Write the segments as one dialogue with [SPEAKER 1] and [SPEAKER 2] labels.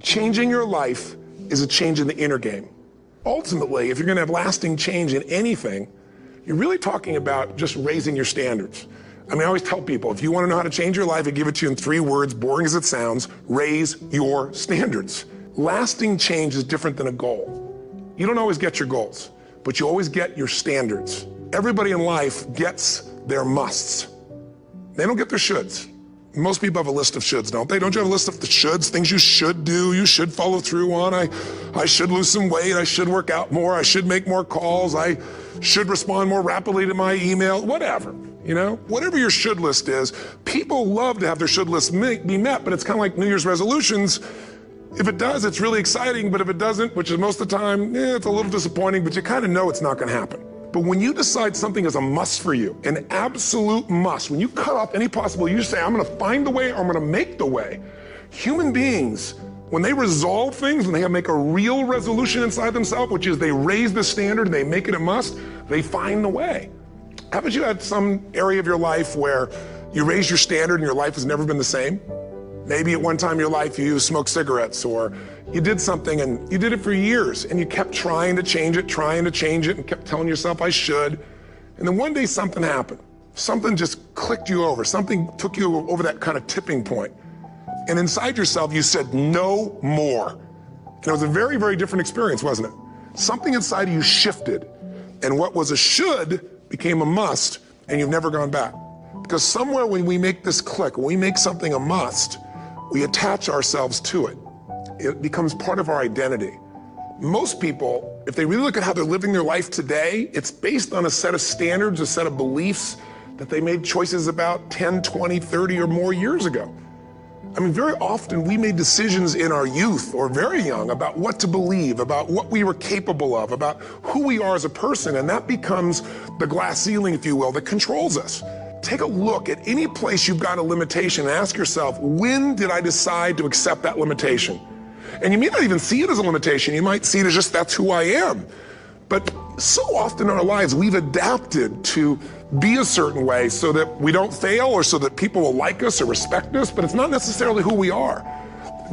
[SPEAKER 1] Changing your life is a change in the inner game. Ultimately, if you're gonna have lasting change in anything, you're really talking about just raising your standards. I mean, I always tell people, if you wanna know how to change your life, I give it to you in 3 words, boring as it sounds: raise your standards. Lasting change is different than a goal. You don't always get your goals, but you always get your standards. Everybody in life gets their musts. They don't get their shoulds. Most people have a list of shoulds, don't they? Don't you have a list of the shoulds, things you should do, you should follow through on? I should lose some weight, I should work out more, I should make more calls, I should respond more rapidly to my email, whatever, you know? Whatever your should list is, people love to have their should list be met, but it's kind of like New Year's resolutions. If it does, it's really exciting, but if it doesn't, which is most of the time, it's a little disappointing, but you kind of know it's not gonna happen. But when you decide something is a must for you, an absolute must, when you cut off any possibility, you say, I'm gonna find the way or I'm gonna make the way. Human beings, when they resolve things, when they make a real resolution inside themselves, which is they raise the standard and they make it a must, they find the way. Haven't you had some area of your life where you raise your standard and your life has never been the same? Maybe at one time in your life you smoked cigarettes, or you did something and you did it for years and you kept trying to change it and kept telling yourself, I should. And then one day something happened. Something just clicked you over. Something took you over that kind of tipping point. And inside yourself you said, no more. And it was a very, very different experience, wasn't it? Something inside of you shifted, and what was a should became a must, and you've never gone back. Because somewhere when we make this click, when we make something a must, we attach ourselves to it. It becomes part of our identity. Most people, if they really look at how they're living their life today, it's based on a set of standards, a set of beliefs that they made choices about 10, 20, 30 or more years ago. I mean, very often we made decisions in our youth or very young about what to believe, about what we were capable of, about who we are as a person, and that becomes the glass ceiling, if you will, that controls us. Take a look at any place you've got a limitation and ask yourself, when did I decide to accept that limitation? And you may not even see it as a limitation. You might see it as just, that's who I am. But so often in our lives, we've adapted to be a certain way so that we don't fail or so that people will like us or respect us, but it's not necessarily who we are.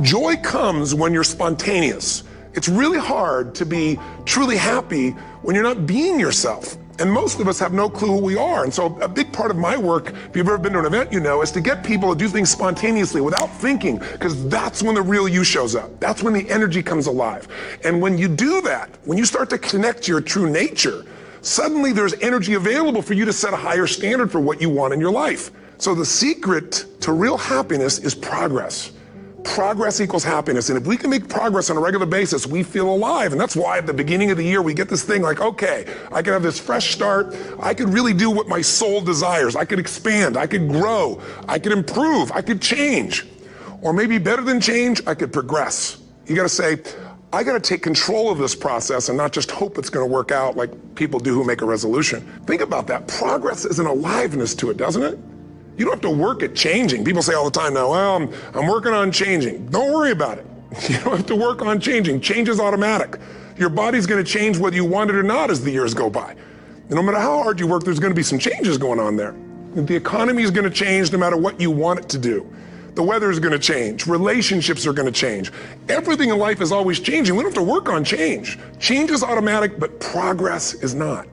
[SPEAKER 1] Joy comes when you're spontaneous. It's really hard to be truly happy when you're not being yourself. And most of us have no clue who we are. And so a big part of my work, if you've ever been to an event, you know, is to get people to do things spontaneously without thinking, because that's when the real you shows up. That's when the energy comes alive. And when you do that, when you start to connect to your true nature, suddenly there's energy available for you to set a higher standard for what you want in your life. So the secret to real happiness is progress. Progress equals happiness. And if we can make progress on a regular basis, we feel alive. And that's why at the beginning of the year, we get this thing like, okay, I can have this fresh start. I could really do what my soul desires. I could expand. I could grow. I could improve. I could change. Or maybe better than change, I could progress. You got to say, I got to take control of this process and not just hope it's going to work out like people do who make a resolution. Think about that. Progress is an aliveness to it, doesn't it? You don't have to work at changing. People say all the time now, well, I'm working on changing. Don't worry about it. You don't have to work on changing. Change is automatic. Your body's going to change whether you want it or not as the years go by. And no matter how hard you work, there's going to be some changes going on there. The economy is going to change no matter what you want it to do. The weather is going to change. Relationships are going to change. Everything in life is always changing. We don't have to work on change. Change is automatic, but progress is not.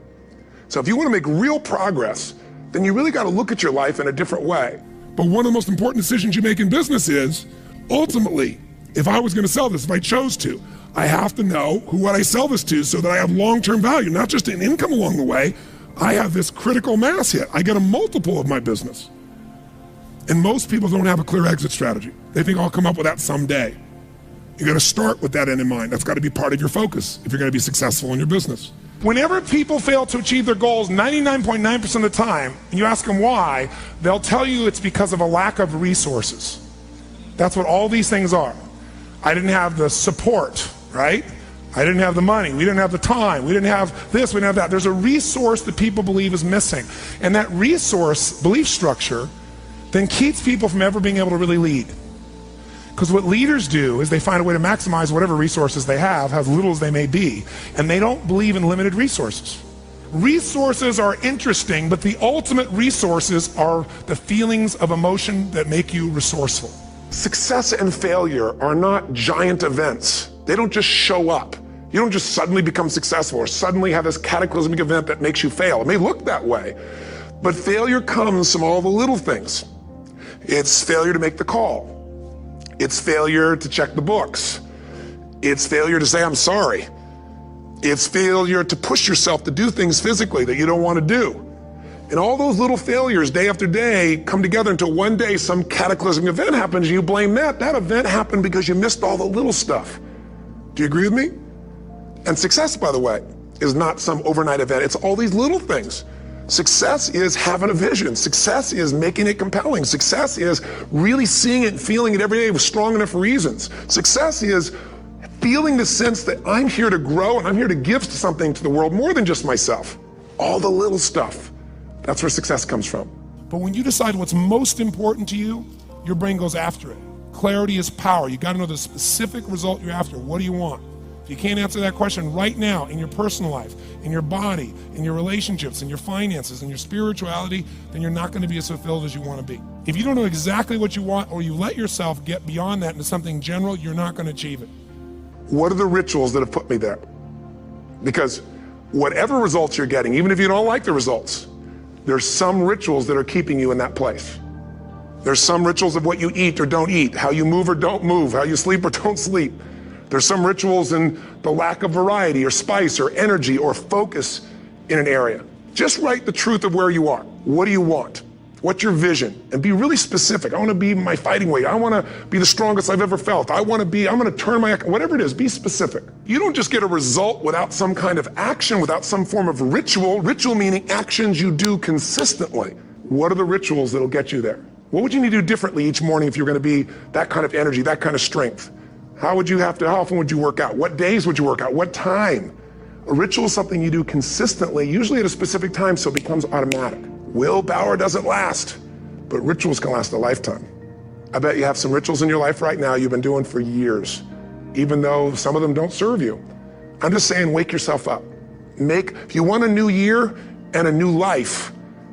[SPEAKER 1] So if you want to make real progress, then you really got to look at your life in a different way. But one of the most important decisions you make in business is, ultimately, if I was going to sell this, if I chose to, I have to know who would I sell this to so that I have long-term value, not just an income along the way. I have this critical mass hit. I get a multiple of my business. And most people don't have a clear exit strategy. They think I'll come up with that someday. You got to start with that end in mind. That's got to be part of your focus if you're going to be successful in your business. Whenever people fail to achieve their goals 99.9% of the time, and you ask them why, they'll tell you it's because of a lack of resources. That's what all these things are. I didn't have the support, right? I didn't have the money. We didn't have the time. We didn't have this, we didn't have that. There's a resource that people believe is missing. And that resource belief structure then keeps people from ever being able to really lead. Because what leaders do is they find a way to maximize whatever resources they have, as little as they may be, and they don't believe in limited resources. Resources are interesting, but the ultimate resources are the feelings of emotion that make you resourceful. Success and failure are not giant events. They don't just show up. You don't just suddenly become successful or suddenly have this cataclysmic event that makes you fail. It may look that way, but failure comes from all the little things. It's failure to make the call. It's failure to check the books. It's failure to say, I'm sorry. It's failure to push yourself to do things physically that you don't want to do. And all those little failures day after day come together until one day some cataclysmic event happens and you blame that. That event happened because you missed all the little stuff. Do you agree with me? And success, by the way, is not some overnight event. It's all these little things. Success is having a vision. Success is making it compelling. Success is really seeing it and feeling it every day with strong enough reasons. Success is feeling the sense that I'm here to grow and I'm here to give something to the world more than just myself. All the little stuff. That's where success comes from.
[SPEAKER 2] But when you decide what's most important to you, your brain goes after it. Clarity is power. You got to know the specific result you're after. What do you want? If you can't answer that question right now in your personal life, in your body, in your relationships, in your finances, in your spirituality, then you're not going to be as fulfilled as you want to be. If you don't know exactly what you want, or you let yourself get beyond that into something general, you're not going to achieve it.
[SPEAKER 1] What are the rituals that have put me there? Because whatever results you're getting, even if you don't like the results, there's some rituals that are keeping you in that place. There's some rituals of what you eat or don't eat, how you move or don't move, how you sleep or don't sleep. There's some rituals in the lack of variety or spice or energy or focus in an area. Just write the truth of where you are. What do you want? What's your vision? And be really specific. I want to be my fighting weight. I want to be the strongest I've ever felt. I'm going to turn my, whatever it is, be specific. You don't just get a result without some kind of action, without some form of ritual. Ritual meaning actions you do consistently. What are the rituals that'll get you there? What would you need to do differently each morning if you're going to be that kind of energy, that kind of strength? How often would you work out? What days would you work out? What time? A ritual is something you do consistently, usually at a specific time, so it becomes automatic. Willpower doesn't last, but rituals can last a lifetime. I bet you have some rituals in your life right now you've been doing for years, even though some of them don't serve you. I'm just saying, wake yourself up. If you want a new year and a new life,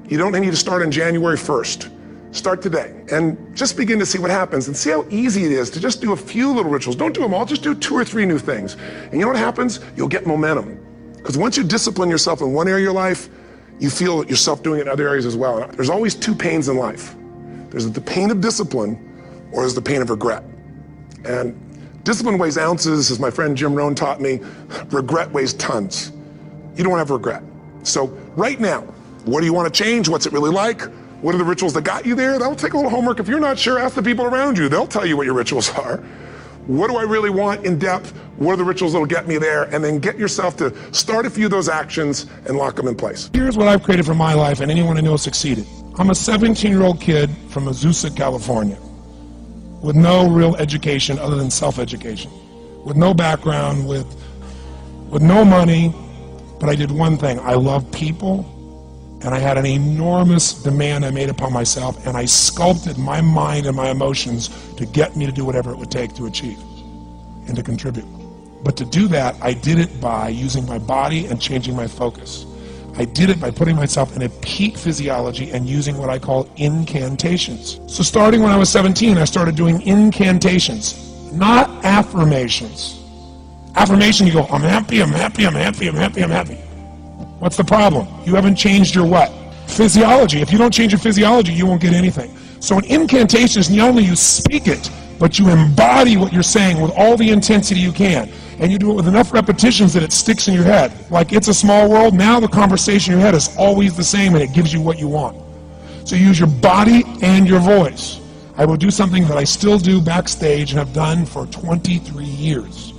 [SPEAKER 1] you don't need to start on January 1st. Start today and just begin to see what happens and see how easy it is to just do a few little rituals. Don't do them all, just do 2 or 3 new things. And you know what happens? You'll get momentum. Because once you discipline yourself in one area of your life, you feel yourself doing it in other areas as well. There's always 2 pains in life. There's the pain of discipline, or there's the pain of regret. And discipline weighs ounces, as my friend Jim Rohn taught me. Regret weighs tons. You don't have regret. So right now, what do you want to change? What's it really like? What are the rituals that got you there? That'll take a little homework. If you're not sure, ask the people around you. They'll tell you what your rituals are. What do I really want in depth? What are the rituals that'll get me there? And then get yourself to start a few of those actions and lock them in place.
[SPEAKER 2] Here's what I've created for my life, and anyone I know succeeded. I'm a 17-year-old kid from Azusa, California, with no real education other than self-education, with no background, with no money, but I did one thing. I love people. And I had an enormous demand I made upon myself, and I sculpted my mind and my emotions to get me to do whatever it would take to achieve and to contribute. But to do that, I did it by using my body and changing my focus. I did it by putting myself in a peak physiology and using what I call incantations. So starting when I was 17, I started doing incantations, not affirmations. Affirmation, you go, I'm happy, I'm happy, I'm happy, I'm happy, I'm happy. What's the problem? You haven't changed your what? Physiology. If you don't change your physiology, you won't get anything. So an incantation is not only you speak it, but you embody what you're saying with all the intensity you can. And you do it with enough repetitions that it sticks in your head. Like It's a Small World, now the conversation in your head is always the same and it gives you what you want. So you use your body and your voice. I will do something that I still do backstage and have done for 23 years.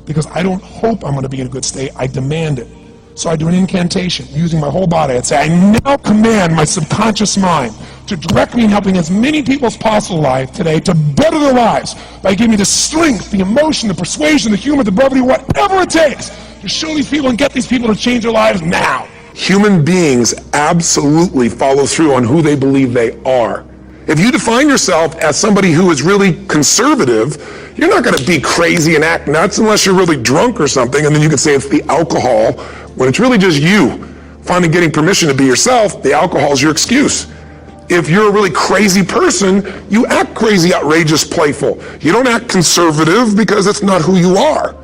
[SPEAKER 2] Because I don't hope I'm going to be in a good state, I demand it. So I do an incantation using my whole body. I'd say, I now command my subconscious mind to direct me in helping as many people as possible alive today to better their lives by giving me the strength, the emotion, the persuasion, the humor, the brevity, whatever it takes to show these people and get these people to change their lives now.
[SPEAKER 1] Human beings absolutely follow through on who they believe they are. If you define yourself as somebody who is really conservative, you're not going to be crazy and act nuts unless you're really drunk or something, and then you can say it's the alcohol, when it's really just you finally getting permission to be yourself. The alcohol is your excuse. If you're a really crazy person, you act crazy, outrageous, playful. You don't act conservative because that's not who you are.